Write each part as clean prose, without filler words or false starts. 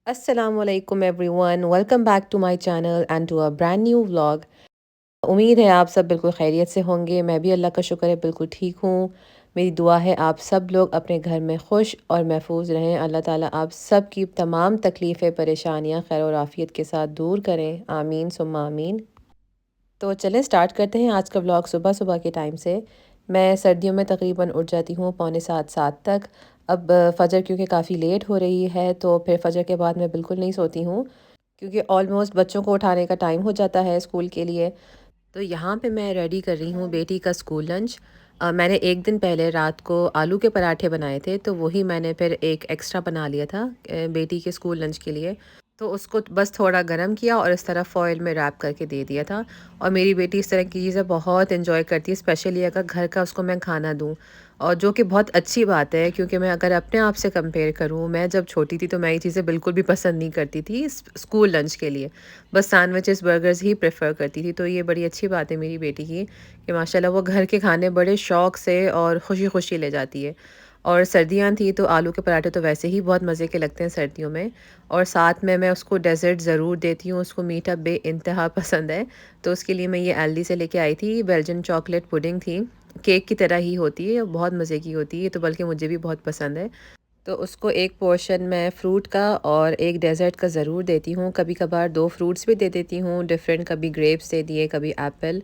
Assalamualaikum everyone, welcome back to my channel and to a brand new vlog। उम्मीद है आप सब बिल्कुल खैरियत से होंगे। मैं भी अल्लाह का शुक्र है बिल्कुल ठीक हूँ। मेरी दुआ है आप सब लोग अपने घर में खुश और महफूज रहें। अल्लाह ताला आप सब की तमाम तकलीफ़ें परेशानियाँ खैर और आफ़ियत के साथ दूर करें, आमीन सुम्मा आमीन। तो चलें स्टार्ट करते हैं आज का व्लॉग सुबह सुबह के टाइम से। मैं सर्दियों में तकरीबन उठ जाती हूँ पौने 7 तक। अब फ़जर क्योंकि काफ़ी लेट हो रही है तो फिर फ़जर के बाद मैं बिल्कुल नहीं सोती हूँ, क्योंकि ऑलमोस्ट बच्चों को उठाने का टाइम हो जाता है स्कूल के लिए। तो यहाँ पे मैं रेडी कर रही हूँ बेटी का स्कूल लंच। मैंने एक दिन पहले रात को आलू के पराठे बनाए थे, तो वही मैंने फिर एक एक्स्ट्रा बना लिया था बेटी के स्कूल लंच के लिए। तो उसको बस थोड़ा गरम किया और इस तरह फॉइल में रैप करके दे दिया था। और मेरी बेटी इस तरह की चीज़ें बहुत इन्जॉय करती है, स्पेशली अगर घर का उसको मैं खाना दूँ। और जो कि बहुत अच्छी बात है, क्योंकि मैं अगर अपने आप से कंपेयर करूँ, मैं जब छोटी थी तो मैं ये चीज़ें बिल्कुल भी पसंद नहीं करती थी स्कूल लंच के लिए। बस सैंडविचेस बर्गर्स ही प्रेफ़र करती थी। तो ये बड़ी अच्छी बात है मेरी बेटी की कि माशाल्लाह वो घर के खाने बड़े शौक़ से और खुशी-खुशी ले जाती है। और सर्दियाँ थी तो आलू के पराठे तो वैसे ही बहुत मज़े के लगते हैं सर्दियों में। और साथ में मैं उसको डेज़र्ट ज़रूर देती हूँ, उसको मीठा बेइंतहा पसंद है। तो उसके लिए मैं ये एल्डी से लेके आई थी, बेल्जियन चॉकलेट पुडिंग थी। केक की तरह ही होती है, बहुत मज़े की होती है, तो बल्कि मुझे भी बहुत पसंद है। तो उसको एक पोर्शन मैं फ्रूट का और एक डेज़र्ट का ज़रूर देती हूँ। कभी-कभार 2 फ्रूट्स भी दे देती हूँ डिफ़रेंट, कभी ग्रेप्स दे दिए, कभी एप्पल।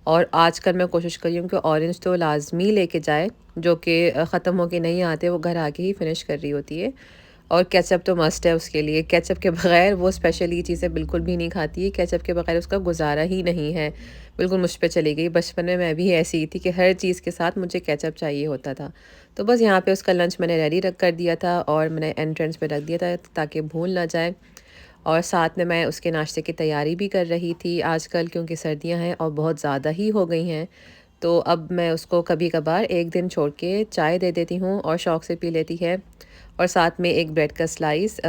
और आजकल मैं कोशिश कर रही हूँ कि ऑरेंज तो लाज़मी लेके जाए, जो कि ख़त्म होके नहीं आते, वो घर आके ही फ़िनिश कर रही होती है। और केचअप तो मस्ट है उसके लिए, केचअप के बगैर वो स्पेशल ये चीज़ें बिल्कुल भी नहीं खाती है, केचअप के बगैर उसका गुज़ारा ही नहीं है। बिल्कुल मुझ पे चली गई, बचपन में मैं भी ऐसी ही थी कि हर चीज़ के साथ मुझे केचअप चाहिए होता था। तो बस यहाँ पे उसका लंच मैंने रेडी रख कर दिया था और मैंने एंट्रेंस पे रख दिया था ताकि भूल ना जाए। और साथ में मैं उसके नाश्ते की तैयारी भी कर रही थी आजकल, क्योंकि सर्दियाँ हैं और बहुत ज़्यादा ही हो गई हैं। तो अब मैं उसको कभी-कभार 1 दिन छोड़ के चाय दे देती हूँ और शौक़ से पी लेती है। और साथ में एक ब्रेड का स्लाइस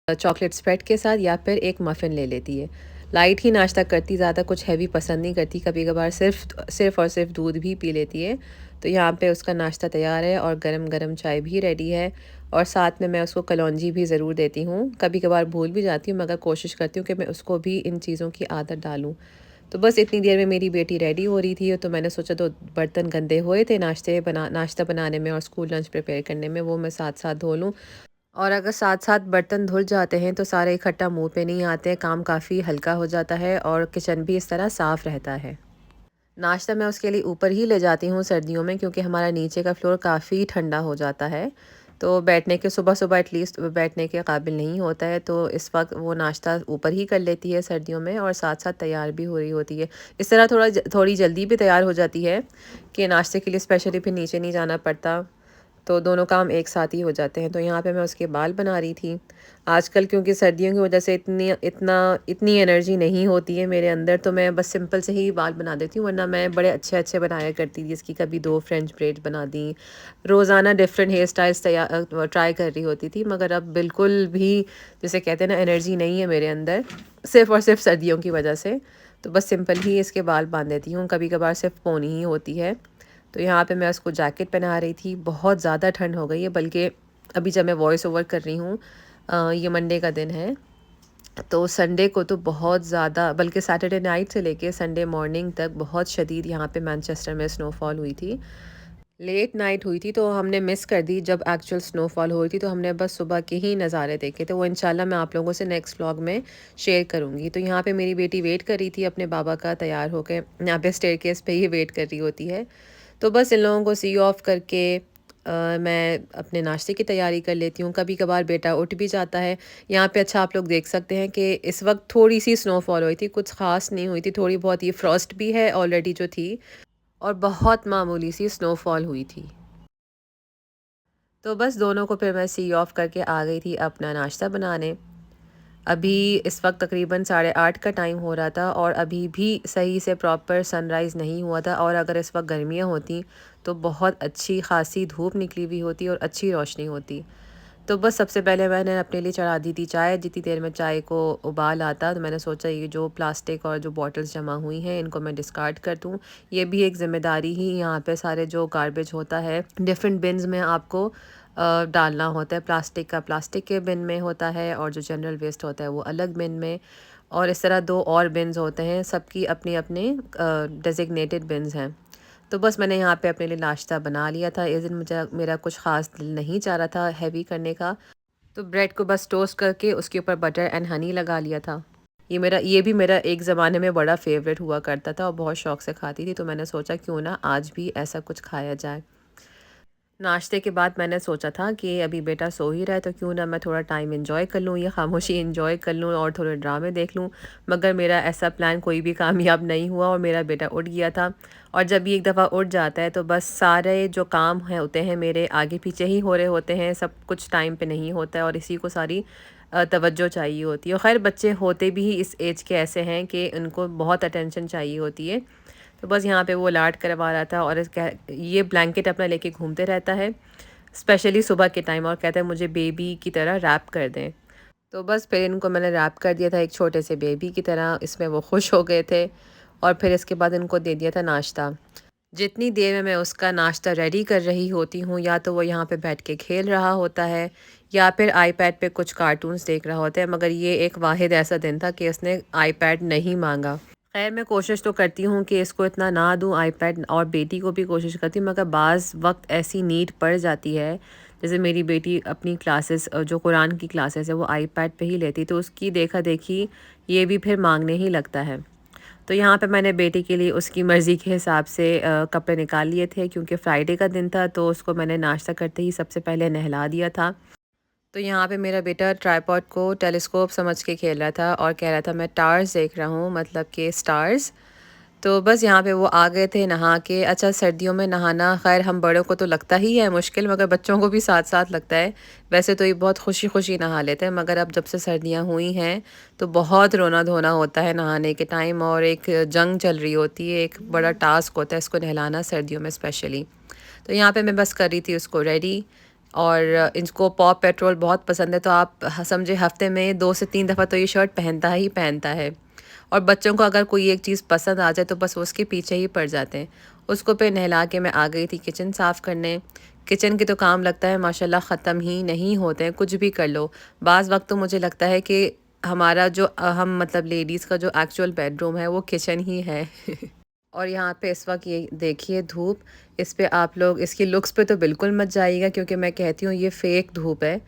चॉकलेट स्प्रेड के साथ, या फिर एक मफ़िन ले लेती है। लाइट ही नाश्ता करती, ज़्यादा कुछ हैवी पसंद नहीं करती, कभी-कभार सिर्फ़ और सिर्फ़ दूध भी पी लेती है। तो यहाँ पे उसका नाश्ता तैयार है और गरम-गरम चाय भी रेडी है। और साथ में मैं उसको कलौंजी भी ज़रूर देती हूँ। कभी-कभार भूल भी जाती हूँ, मगर कोशिश करती हूँ कि मैं उसको भी इन चीज़ों की आदत डालूँ। तो बस इतनी देर में मेरी बेटी रेडी हो रही थी, तो मैंने सोचा, तो बर्तन गंदे हुए थे नाश्ता बनाने में और स्कूल लंच प्रिपेयर करने में, वो मैं साथ-साथ धो लूँ। और अगर साथ-साथ बर्तन धुल जाते हैं तो सारे इकट्ठा मुँह पे नहीं आते, काम काफ़ी हल्का हो जाता है और किचन भी इस तरह साफ़ रहता है। नाश्ता मैं उसके लिए ऊपर ही ले जाती हूँ सर्दियों में, क्योंकि हमारा नीचे का फ्लोर काफ़ी ठंडा हो जाता है। तो बैठने के सुबह-सुबह एटलीस्ट बैठने के काबिल नहीं होता है, तो इस वक़्त वो नाश्ता ऊपर ही कर लेती है सर्दियों में और साथ-साथ तैयार भी हो रही होती है। इस तरह थोड़ी जल्दी भी तैयार हो जाती है कि नाश्ते के लिए स्पेशली फिर नीचे नहीं जाना पड़ता। तो दोनों काम एक साथ ही हो जाते हैं। तो यहाँ पे मैं उसके बाल बना रही थी। आजकल क्योंकि सर्दियों की वजह से इतनी एनर्जी नहीं होती है मेरे अंदर, तो मैं बस सिंपल से ही बाल बना देती हूँ, वरना मैं बड़े अच्छे-अच्छे बनाया करती थी। इसकी कभी 2 फ्रेंच ब्रेड बना दी, रोज़ाना डिफरेंट हेयर स्टाइल्स ट्राई कर रही होती थी। मगर अब बिल्कुल भी, जिसे कहते हैं ना, एनर्जी नहीं है मेरे अंदर, सिर्फ़ और सिर्फ़ सर्दियों की वजह से। तो बस सिंपल ही इसके बाल बाँध देती हूँ, कभी-कभार सिर्फ़ पोनी ही होती है। तो यहाँ पे मैं उसको जैकेट पहना रही थी। बहुत ज़्यादा ठंड हो गई है, बल्कि अभी जब मैं वॉइस ओवर कर रही हूँ, ये मंडे का दिन है, तो संडे को तो बहुत ज़्यादा, बल्कि सैटरडे नाइट से लेके संडे मॉर्निंग तक बहुत शदीद यहाँ पे मैनचेस्टर में स्नोफॉल हुई थी। लेट नाइट हुई थी तो हमने मिस कर दी जब एक्चुअल स्नोफॉल हुई थी, तो हमने बस सुबह के ही नज़ारे देखे थे। वो इंशाल्लाह मैं आप लोगों से नेक्स्ट व्लॉग में शेयर करूँगी। तो यहाँ पे मेरी बेटी वेट कर रही थी अपने बाबा का, तैयार होके यहाँ पे स्टेयरकेस पे ही वेट कर रही होती है। तो बस इन लोगों को सी ऑफ करके मैं अपने नाश्ते की तैयारी कर लेती हूँ। कभी-कभार बेटा उठ भी जाता है। यहाँ पे अच्छा आप लोग देख सकते हैं कि इस वक़्त थोड़ी-सी स्नोफॉल हुई थी, कुछ ख़ास नहीं हुई थी, थोड़ी बहुत ये फ्रॉस्ट भी है ऑलरेडी जो थी, और बहुत मामूली सी स्नोफॉल हुई थी। तो बस दोनों को फिर मैं सी ऑफ करके आ गई थी अपना नाश्ता बनाने। अभी इस वक्त तकरीबन 8:30 का टाइम हो रहा था और अभी भी सही से प्रॉपर सनराइज़ नहीं हुआ था, और अगर इस वक्त गर्मियाँ होती तो बहुत अच्छी खासी धूप निकली हुई होती और अच्छी रोशनी होती। तो बस सबसे पहले मैंने अपने लिए चढ़ा दी थी चाय। जितनी देर में चाय को उबाल आता तो मैंने सोचा ये जो प्लास्टिक और जो बॉटल्स जमा हुई हैं इनको मैं डिस्कार्ड कर दूँ। ये भी एक ज़िम्मेदारी ही, यहाँ पे सारे जो गार्बेज होता है डिफरेंट बिन्स में आपको डालना होता है। प्लास्टिक का प्लास्टिक के बिन में होता है और जो जनरल वेस्ट होता है वो अलग बिन में। और इस तरह 2 और बिन्स होते हैं, सबकी अपनी अपनी डेज़िग्नेटेड बिन्स हैं। तो बस मैंने यहाँ पे अपने लिए नाश्ता बना लिया था। इस दिन मुझे मेरा कुछ ख़ास दिल नहीं चाह रहा था हैवी करने का, तो ब्रेड को बस टोस्ट करके उसके ऊपर बटर एंड हनी लगा लिया था। ये भी मेरा एक ज़माने में बड़ा फ़ेवरेट हुआ करता था और बहुत शौक़ से खाती थी, तो मैंने सोचा क्यों ना आज भी ऐसा कुछ खाया जाए। नाश्ते के बाद मैंने सोचा था कि अभी बेटा सो ही रहा है तो क्यों ना मैं थोड़ा टाइम एंजॉय कर लूँ, ये खामोशी एंजॉय कर लूँ और थोड़े ड्रामे देख लूँ। मगर मेरा ऐसा प्लान कोई भी कामयाब नहीं हुआ और मेरा बेटा उठ गया था। और जब भी एक दफ़ा उठ जाता है तो बस सारे जो काम हैं होते हैं मेरे आगे पीछे ही हो रहे होते हैं, सब कुछ टाइम पे नहीं होता है और इसी को सारी तवज्जो चाहिए होती है। और ख़ैर बच्चे होते भी इस एज के ऐसे हैं कि उनको बहुत अटेंशन चाहिए होती है। तो बस यहाँ पे वो लाड करवा रहा था और ये ब्लैंकेट अपना लेके घूमते रहता है, स्पेशली सुबह के टाइम, और कहता है मुझे बेबी की तरह रैप कर दें। तो बस फिर इनको मैंने रैप कर दिया था एक छोटे से बेबी की तरह, इसमें वो खुश हो गए थे। और फिर इसके बाद इनको दे दिया था नाश्ता। जितनी देर में मैं उसका नाश्ता रेडी कर रही होती हूँ, या तो वो यहाँ पे बैठ के खेल रहा होता है या फिर आईपैड पे कुछ कार्टून्स देख रहा होता है। मगर ये एक वाहिद ऐसा दिन था कि इसने आईपैड नहीं मांगा। खैर मैं कोशिश तो करती हूँ कि इसको इतना ना दूँ आईपैड, और बेटी को भी कोशिश करती हूँ, मगर बाज़ वक्त ऐसी नीड पड़ जाती है। जैसे मेरी बेटी अपनी क्लासेस जो कुरान की क्लासेस है वो आईपैड पे ही लेती, तो उसकी देखा देखी ये भी फिर मांगने ही लगता है। तो यहाँ पे मैंने बेटी के लिए उसकी मर्ज़ी के हिसाब से कपड़े निकाल लिए थे, क्योंकि फ्राइडे का दिन था तो उसको मैंने नाश्ता करते ही सबसे पहले नहला दिया था। तो यहाँ पे मेरा बेटा ट्राइपॉड को टेलीस्कोप समझ के खेल रहा था और कह रहा था मैं टार्स देख रहा हूँ, मतलब कि स्टार्स। तो बस यहाँ पे वो आ गए थे नहा के। अच्छा, सर्दियों में नहाना खैर हम बड़ों को तो लगता ही है मुश्किल, मगर बच्चों को भी साथ साथ लगता है। वैसे तो ये बहुत खुशी खुशी नहा लेते हैं, मगर अब जब से सर्दियाँ हुई हैं तो बहुत रोना धोना होता है नहाने के टाइम, और एक जंग चल रही होती है, एक बड़ा टास्क होता है इसको नहलाना सर्दियों में स्पेशली। तो यहाँ पे मैं बस कर रही थी उसको रेडी। और इनको पॉ पेट्रोल बहुत पसंद है, तो आप समझे हफ्ते में 2 से 3 दफ़ा तो ये शर्ट पहनता ही पहनता है। और बच्चों को अगर कोई एक चीज़ पसंद आ जाए तो बस वो उसके पीछे ही पड़ जाते हैं। उसको फिर नहला के मैं आ गई थी किचन साफ़ करने। किचन के तो काम लगता है माशाल्लाह ख़त्म ही नहीं होते हैं, कुछ भी कर लो। बाज़ वक्त तो मुझे लगता है कि हमारा जो हम मतलब लेडीज़ का जो एक्चुअल बेडरूम है वो किचन ही है। और यहाँ पे इस वक्त ये देखिए धूप, इस पे आप लोग इसकी लुक्स पे तो बिल्कुल मत जाइएगा, क्योंकि मैं कहती हूँ ये फ़ेक धूप है।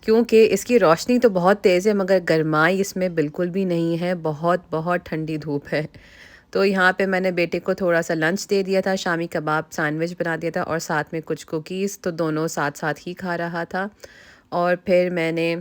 क्योंकि इसकी रोशनी तो बहुत तेज़ है मगर गर्माई इसमें बिल्कुल भी नहीं है, बहुत बहुत ठंडी धूप है। तो यहाँ पे मैंने बेटे को थोड़ा सा लंच दे दिया था, शामी कबाब सैंडविच बना दिया था और साथ में कुछ कुकीज़, तो दोनों साथ साथ ही खा रहा था। और फिर मैंने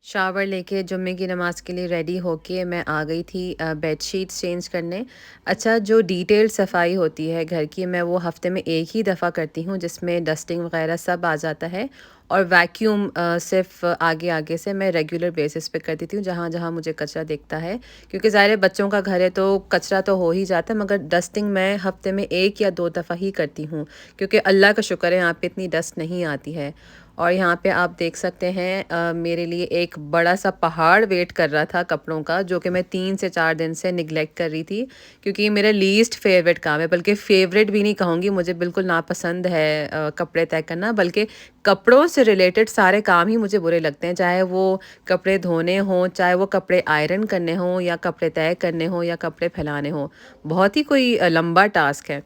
शावर लेके जुम्मे की नमाज़ के लिए रेडी होके मैं आ गई थी बेडशीट्स चेंज करने। अच्छा, जो डिटेल्ड सफाई होती है घर की, मैं वो हफ़्ते में एक ही दफ़ा करती हूँ, जिसमें डस्टिंग वगैरह सब आ जाता है। और वैक्यूम सिर्फ आगे आगे से मैं रेगुलर बेसिस पे कर देती हूँ, जहाँ जहाँ मुझे कचरा दिखता है। क्योंकि ज़ाहिर है बच्चों का घर है तो कचरा तो हो ही जाता है, मगर डस्टिंग मैं हफ़्ते में 1 या 2 दफ़ा ही करती हूँ, क्योंकि अल्लाह का शुक्र है यहाँ पे इतनी डस्ट नहीं आती है। और यहाँ पे आप देख सकते हैं मेरे लिए एक बड़ा सा पहाड़ वेट कर रहा था कपड़ों का, जो कि मैं 3 से 4 दिन से निगलेक्ट कर रही थी, क्योंकि ये मेरा लीस्ट फेवरेट काम है। बल्कि फेवरेट भी नहीं कहूँगी, मुझे बिल्कुल नापसंद है कपड़े तय करना। बल्कि कपड़ों से रिलेटेड सारे काम ही मुझे बुरे लगते हैं, चाहे वो कपड़े धोने हों, चाहे वो कपड़े आयरन करने हों, या कपड़े तय करने हों, या कपड़े फैलाने हों। बहुत ही कोई लंबा टास्क है।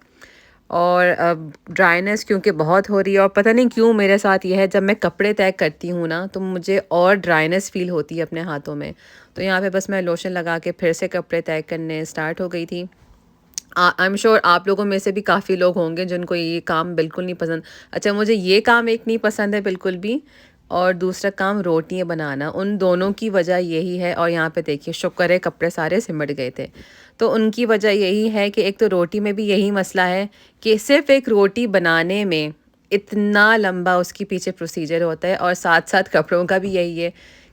और ड्राइनेस क्योंकि बहुत हो रही है, और पता नहीं क्यों मेरे साथ ये है, जब मैं कपड़े तय करती हूँ ना तो मुझे और ड्राइनेस फ़ील होती है अपने हाथों में। तो यहाँ पे बस मैं लोशन लगा के फिर से कपड़े तय करने स्टार्ट हो गई थी। आई एम श्योर आप लोगों में से भी काफ़ी लोग होंगे जिनको ये काम बिल्कुल नहीं पसंद। अच्छा, मुझे ये काम एक नहीं पसंद है बिल्कुल भी, और दूसरा काम रोटियां बनाना, उन दोनों की वजह यही है। और यहाँ पे देखिए शुक्र है कपड़े सारे सिमट गए थे। तो उनकी वजह यही है कि एक तो रोटी में भी यही मसला है कि सिर्फ एक रोटी बनाने में इतना लंबा उसके पीछे प्रोसीजर होता है, और साथ साथ कपड़ों का भी यही है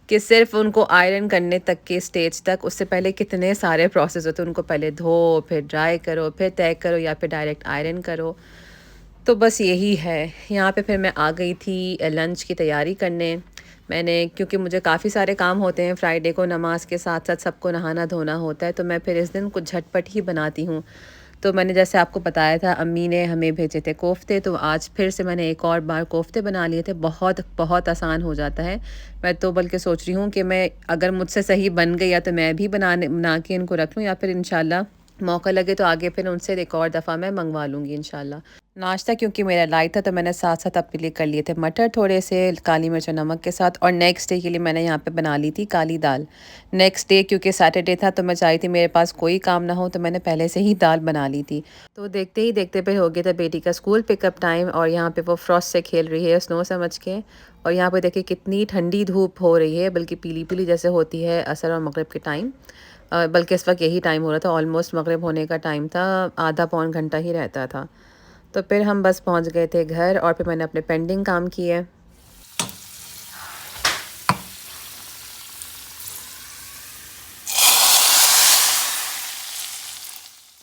कि सिर्फ उनको आयरन करने तक के स्टेज तक उससे पहले कितने सारे प्रोसेस होते हैं। उनको पहले धो, फिर ड्राई करो, फिर तय करो, या फिर डायरेक्ट आयरन करो। तो बस यही है। यहाँ पे फिर मैं आ गई थी लंच की तैयारी करने। मैंने, क्योंकि मुझे काफ़ी सारे काम होते हैं फ्राइडे को, नमाज के साथ साथ सबको नहाना धोना होता है, तो मैं फिर इस दिन कुछ झटपट ही बनाती हूँ। तो मैंने जैसे आपको बताया था अम्मी ने हमें भेजे थे कोफ्ते, तो आज फिर से मैंने एक और बार कोफ्ते बना लिए थे। बहुत बहुत आसान हो जाता है। मैं तो बल्कि सोच रही हूँ कि मैं अगर मुझसे सही बन गया तो मैं भी बना के इनको रख लूँ, या फिर इंशाल्लाह मौका लगे तो आगे फिर उनसे एक और दफ़ा मैं मंगवा लूँगी इंशाल्लाह। नाश्ता क्योंकि मेरा लाइट था तो मैंने साथ-साथ अपने लिए कर लिए थे मटर थोड़े से काली मिर्च और नमक के साथ, और नेक्स्ट डे के लिए मैंने यहाँ पे बना ली थी काली दाल। नेक्स्ट डे क्योंकि सैटरडे था तो मैं चाह रही थी मेरे पास कोई काम ना हो, तो मैंने पहले से ही दाल बना ली थी। तो देखते ही देखते फिर हो गया था बेटी का स्कूल पिकअप टाइम, और यहाँ पे वो फ्रॉस्ट से खेल रही है स्नो समझ के। और यहाँ पे देखिए कितनी ठंडी धूप हो रही है, बल्कि पीली-पीली जैसे होती है असर और मगरिब के टाइम। बल्कि इस वक्त यही टाइम हो रहा था, ऑलमोस्ट मगरिब होने का टाइम था, आधा पौन घंटा ही रहता था। तो फिर हम बस पहुंच गए थे घर, और फिर मैंने अपने पेंडिंग काम किए।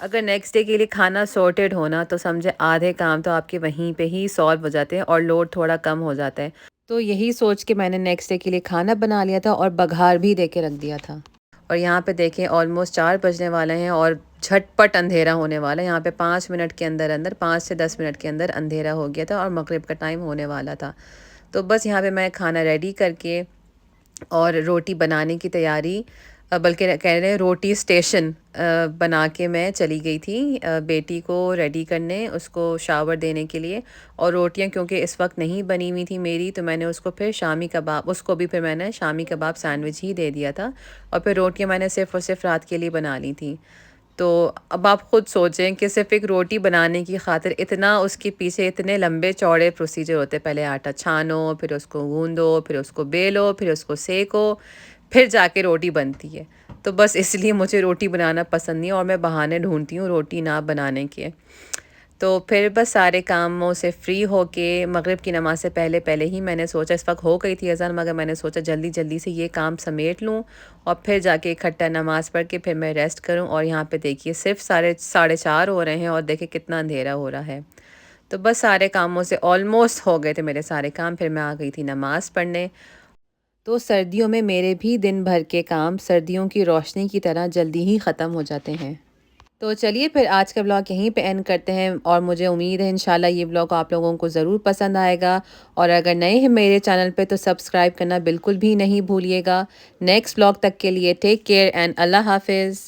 अगर नेक्स्ट डे के लिए खाना सॉर्टेड होना तो समझे आधे काम तो आपके वहीं पे ही सॉल्व हो जाते हैं और लोड थोड़ा कम हो जाता है। तो यही सोच के मैंने नेक्स्ट डे के लिए खाना बना लिया था और बघार भी दे के रख दिया था। और यहाँ पे देखें ऑलमोस्ट 4 बजने वाले हैं और झटपट अंधेरा होने वाला है। यहाँ पे 5 मिनट के अंदर अंदर 5 से 10 मिनट के अंदर अंधेरा हो गया था और मगरिब का टाइम होने वाला था। तो बस यहाँ पे मैं खाना रेडी करके और रोटी बनाने की तैयारी, बल्कि कह रहे हैं रोटी स्टेशन बना के मैं चली गई थी बेटी को रेडी करने, उसको शावर देने के लिए। और रोटियां क्योंकि इस वक्त नहीं बनी हुई थी मेरी, तो मैंने उसको फिर शामी कबाब, उसको भी फिर मैंने शामी कबाब सैंडविच ही दे दिया था। और फिर रोटियां मैंने सिर्फ़ और सिर्फ रात के लिए बना ली थी। तो अब आप ख़ुद सोचें कि सिर्फ़ एक रोटी बनाने की ख़ातिर इतना उसके पीछे इतने लंबे चौड़े प्रोसीजर होते हैं। पहले आटा छानो, फिर उसको गूँदो, फिर उसको बेलो, फिर उसको सेको, फिर जाके रोटी बनती है। तो बस इसलिए मुझे रोटी बनाना पसंद नहीं है और मैं बहाने ढूँढती हूँ रोटी ना बनाने के। तो फिर बस सारे कामों से फ्री होके मगरिब की नमाज़ से पहले ही मैंने सोचा, इस वक्त हो गई थी अज़ान, मगर मैंने सोचा जल्दी जल्दी से ये काम समेट लूँ और फिर जाके इकट्ठा नमाज़ पढ़ के फिर मैं रेस्ट करूँ। और यहाँ पे देखिए सिर्फ साढ़े 4 हो रहे हैं और देखिए कितना अंधेरा हो रहा है। तो बस सारे कामों से ऑलमोस्ट हो गए थे मेरे सारे काम, फिर मैं आ गई थी नमाज़ पढ़ने। तो सर्दियों में मेरे भी दिन भर के काम सर्दियों की रोशनी की तरह जल्दी ही ख़त्म हो जाते हैं। तो चलिए फिर आज का ब्लॉग यहीं पे एंड करते हैं, और मुझे उम्मीद है इंशाल्लाह ये ब्लॉग आप लोगों को ज़रूर पसंद आएगा। और अगर नए हैं मेरे चैनल पे तो सब्सक्राइब करना बिल्कुल भी नहीं भूलिएगा। नेक्स्ट ब्लॉग तक के लिए टेक केयर एंड अल्लाह हाफिज़।